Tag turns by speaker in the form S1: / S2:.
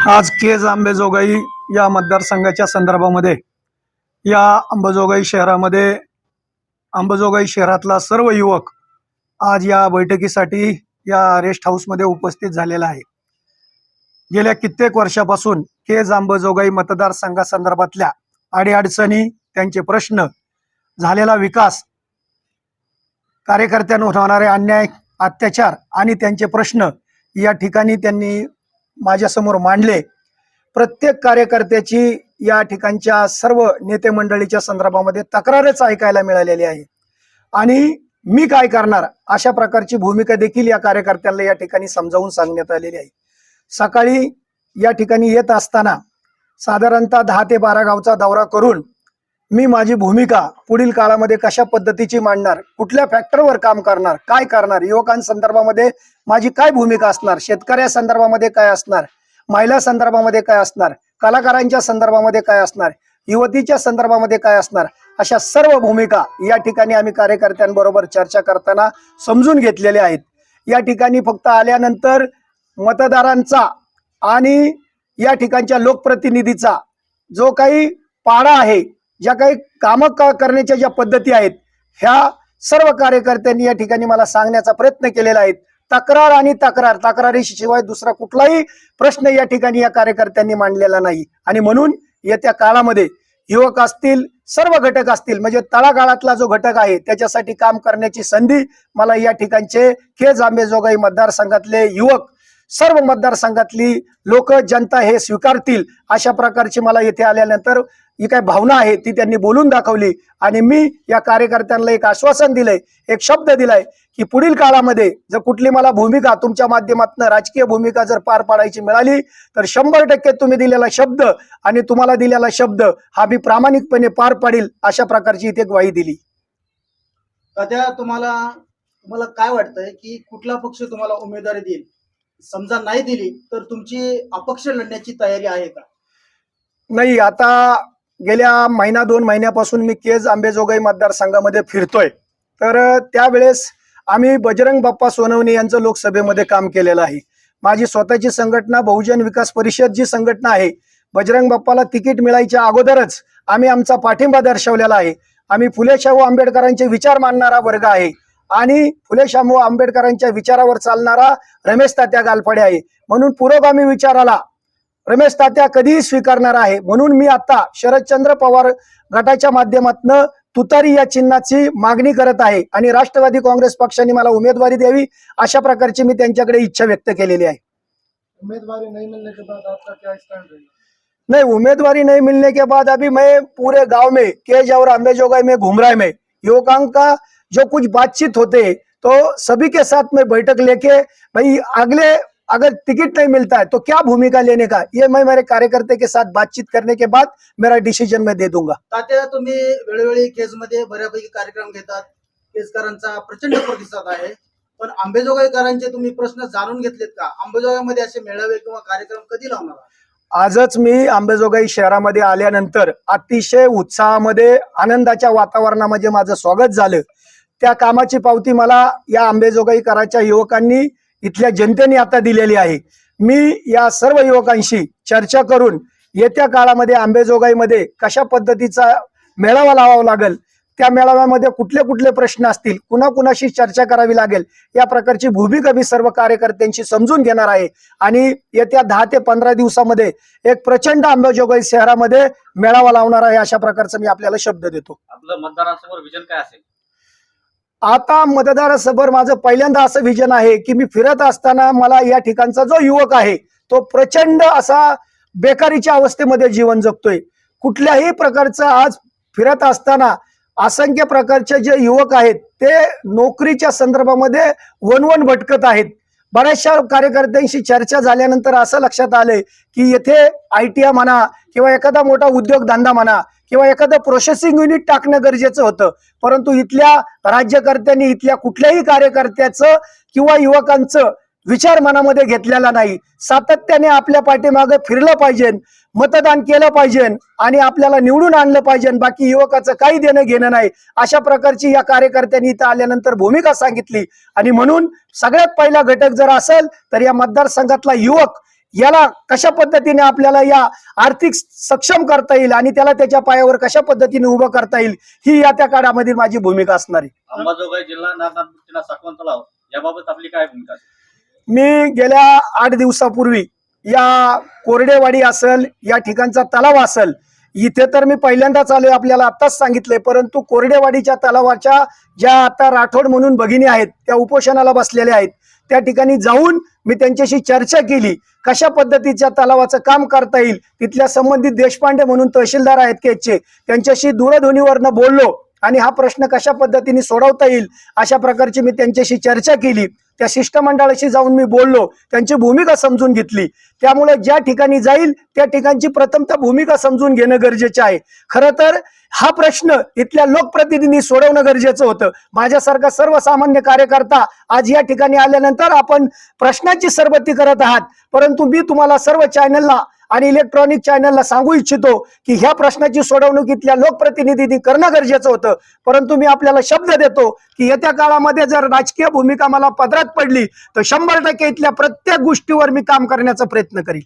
S1: आज केज अंबेजोगाई या मतदारसंघाच्या संदर्भामध्ये या अंबेजोगाई शहरातला सर्व युवक आज या बैठकीसाठी या रेस्ट हाऊसमध्ये उपस्थित झालेला आहे। गेल्या कित्येक वर्षापासून केज अंबेजोगाई मतदारसंघासंदर्भातल्या अडीअडचणी, त्यांचे प्रश्न, झालेला विकास, कार्यकर्त्यांवर होणारे अन्याय, अत्याचार आणि त्यांचे प्रश्न या ठिकाणी त्यांनी माझ्यासमोर मांडले। प्रत्येक कार्यकर्त्याची या ठिकाणच्या सर्व नेते मंडळीच्या संदर्भामध्ये तक्रारच ऐकायला मिळालेली आहे आणि मी काय करणार अशा प्रकारची भूमिका देखील या कार्यकर्त्यांना या ठिकाणी समजावून सांगण्यात आलेली आहे। सकाळी या ठिकाणी येत असताना साधारणतः 10 ते 12 गावचा दौरा करून मी माझी भूमिका पुढील काळामध्ये कशा पद्धतीची मांडणार, कुठल्या फॅक्टरवर काम करणार, काय करणार, युवकांसंदर्भामध्ये माझी काय भूमिका असणार, शेतकऱ्या संदर्भामध्ये काय असणार, महिला संदर्भामध्ये काय असणार, कलाकारांच्या संदर्भामध्ये काय असणार, युवतीच्या संदर्भामध्ये काय असणार, अशा सर्व भूमिका या ठिकाणी आम्ही कार्यकर्त्यांबरोबर चर्चा करताना समजून घेतलेल्या आहेत। या ठिकाणी फक्त आल्यानंतर मतदारांचा आणि या ठिकाणच्या लोकप्रतिनिधीचा जो काही पाडा आहे, ज्या काही कामं करण्याच्या ज्या पद्धती आहेत, ह्या सर्व कार्यकर्त्यांनी या ठिकाणी मला सांगण्याचा प्रयत्न केलेला आहे। तक्रार आणि तक्रारीशिवाय दुसरा कुठलाही प्रश्न या ठिकाणी या कार्यकर्त्यांनी मांडलेला नाही आणि म्हणून येत्या काळामध्ये युवक असतील, सर्व घटक असतील, म्हणजे तळागाळातला जो घटक आहे त्याच्यासाठी काम करण्याची संधी मला या ठिकाणचे केज अंबेजोगाई मतदारसंघातले युवक, सर्व मतदारसंघातली लोक, जनता हे स्वीकारतील अशा प्रकारची मला येथे आल्यानंतर ही काय भावना आहे ती त्यांनी बोलून दाखवली आणि मी या कार्यकर्त्यांना एक आश्वासन दिलंय, एक शब्द दिलाय की पुढील काळामध्ये जर कुठली मला भूमिका तुमच्या माध्यमातून राजकीय भूमिका जर पार पाडायची मिळाली तर 100% तुम्ही दिलेला शब्द आणि तुम्हाला दिलेला शब्द हा मी प्रामाणिकपणे पार पाडील अशा प्रकारची इथे ग्वाही दिली।
S2: सध्या तुम्हाला काय वाटतंय की कुठला पक्ष तुम्हाला उमेदवारी देईल? समजा नाही दिली तर तुमची अपक्ष लढण्याची तयारी आहे का?
S1: नाही, आता गेल्या 1-2 महिन्यापासून मी केज अंबेजोगाई मतदारसंघामध्ये फिरतोय, तर त्यावेळेस आम्ही बजरंग बाप्पा सोनवणे यांचं लोकसभेमध्ये काम केलेलं आहे। माझी स्वतःची संघटना बहुजन विकास परिषद जी संघटना आहे, बजरंग बाप्पाला तिकीट मिळायच्या अगोदरच आम्ही आमचा पाठिंबा दर्शवलेला आहे। आम्ही फुले शाहू आंबेडकरांचे विचार मांडणारा वर्ग आहे आणि फुले शाहू आंबेडकरांच्या विचारावर चालणारा रमेश तात्या गालफाडे आहे, म्हणून पुरोगामी विचाराला रमेश तात्या कधीही स्वीकारणार आहे। म्हणून मी आता शरदचंद्र पवार गटाच्या माध्यमातून तुतारी या चिन्हाची मागणी करत आहे आणि राष्ट्रवादी काँग्रेस पक्षाने मला उमेदवारी द्यावी अशा प्रकारची मी त्यांच्याकडे इच्छा व्यक्त केलेली आहे।
S2: उम्मीदवारी नहीं मिलने के बाद आपका क्या स्टैंड रहेगा?
S1: नहीं, उम्मीदवारी नहीं मिलने के बाद अभी मैं पूरे गांव में केज और अंबेजोगाई में घूम रहा है। मैं युवकों का जो कुछ बातचीत होते तो सभी के साथ में बैठक लेके भाई अगले अगर टिकट नहीं मिलता है तो क्या भूमिका लेने का, ये मैं मेरे कार्यकर्ते के साथ बातचीत करने के बाद मेरा डिसीजन मैं दे दूंगा।
S2: तात्या, तुम्ही वेळोवेळी केज मध्ये बऱ्यापैकी कार्यक्रम घेतात, केजकरांचा प्रचंड प्रतिसाद आहे, पण अंबेजोगाईकरांचे तुम्ही प्रश्न जाणून घेतलेत का? अंबेजोगाईमध्ये असे मेळावे किंवा कार्यक्रम कधी लावणार?
S1: आजच मी अंबेजोगाई शहरामध्ये आल्यानंतर अतिशय उत्साहामध्ये, आनंदाच्या वातावरणामध्ये माझं स्वागत झालं। त्या कामाची पावती मला या अंबेजोगाईकरांच्या युवकांनी, इथल्या जनतेने आता दिलेली आहे। मी या सर्व युवकांशी चर्चा करून येत्या काळामध्ये अंबेजोगाईमध्ये कशा पद्धतीचा मेळावा लावावा लागेल, त्या मेळाव्यामध्ये कुठले कुठले प्रश्न असतील, कुणाकुणाशी चर्चा करावी लागेल, या प्रकारची भूमिका मी सर्व कार्यकर्त्यांशी समजून घेणार आहे आणि येत्या 10 ते 15 दिवसामध्ये एक प्रचंड अंबेजोगाई शहरामध्ये मेळावा लावणार आहे अशा प्रकारचा मी आपल्याला शब्द देतो।
S3: आपलं मतदारांसमोर विजन काय असेल?
S1: आता मतदारासमोर माझं पहिल्यांदा असं विजन आहे की मी फिरत असताना मला या ठिकाणचा जो युवक आहे तो प्रचंड असा बेकारीच्या अवस्थेमध्ये जीवन जगतोय। कुठल्याही प्रकारचं आज फिरत असताना असंख्य प्रकारचे जे युवक आहेत ते नोकरीच्या संदर्भामध्ये वनवन भटकत आहेत। बऱ्याचशा कार्यकर्त्यांशी चर्चा झाल्यानंतर असं लक्षात आलंय की येथे ITI म्हणा किंवा एखादा मोठा उद्योगधंदा म्हणा किंवा एखादं प्रोसेसिंग युनिट टाकणं गरजेचं होतं, परंतु इथल्या राज्यकर्त्यांनी, इथल्या कुठल्याही कार्यकर्त्याचं किंवा युवकांचं विचार मनामध्ये घेतलेला नाही। सातत्याने आपल्या पाठीमागे फिरलं पाहिजे, मतदान केलं पाहिजे आणि आपल्याला निवडून आणलं पाहिजे, बाकी युवकाचं काही देणं घेणं नाही अशा प्रकारची या कार्यकर्त्यांनी इथं आल्यानंतर भूमिका सांगितली। आणि म्हणून सगळ्यात पहिला घटक जर असेल तर या मतदारसंघातला युवक याला कशा पद्धतीने आपल्याला या आर्थिक सक्षम करता येईल आणि त्याला त्याच्या पायावर कशा पद्धतीने उभं करता येईल ही या त्या काळामध्ये माझी भूमिका असणार आहे.
S3: अंबाजोगाई जिल्हा नागनाथ साठवण तलाव याबाबत आपली काय भूमिका असेल?
S1: मी गेल्या 8 दिवसापूर्वी या कोरडेवाडी असेल, या ठिकाणचा तलाव असेल, इथे तर मी पहिल्यांदाच आलोय, आपल्याला आत्ताच सांगितलंय, परंतु कोरडेवाडीच्या तलावाच्या ज्या आता राठोड म्हणून भगिनी आहेत त्या उपोषणाला बसलेल्या आहेत, त्या ठिकाणी जाऊन मी त्यांच्याशी चर्चा केली, कशा पद्धतीच्या तलावाचं काम करता येईल. तिथल्या संबंधित देशपांडे म्हणून तहसीलदार आहेत केजचे, त्यांच्याशी दूरध्वनीवरनं बोललो आणि हा प्रश्न कशा पद्धतीने सोडवता येईल अशा प्रकारची मी त्यांच्याशी चर्चा केली. त्या शिष्टमंडळाशी जाऊन मी बोललो, त्यांची भूमिका समजून घेतली. त्यामुळे ज्या ठिकाणी जाईल त्या ठिकाणची प्रथमतः भूमिका समजून घेणं गरजेचं आहे. खरं तर हा प्रश्न इथल्या लोकप्रतिनिधी सोडवणं गरजेचं होतं. माझ्यासारखा सर्वसामान्य कार्यकर्ता आज या ठिकाणी आल्यानंतर आपण प्रश्नाची सरबत्ती करत आहात, परंतु मी तुम्हाला सर्व चॅनलला आणि इलेक्ट्रॉनिक चॅनलला सांगू इच्छितो की ह्या प्रश्नाची सोडवणूक इथल्या लोकप्रतिनिधींनी करणं गरजेचं होतं. परंतु मी आपल्याला शब्द देतो की येत्या काळामध्ये जर राजकीय भूमिका मला पदरात पडली तर 100% इथल्या प्रत्येक गोष्टीवर मी काम करण्याचा प्रयत्न करीन.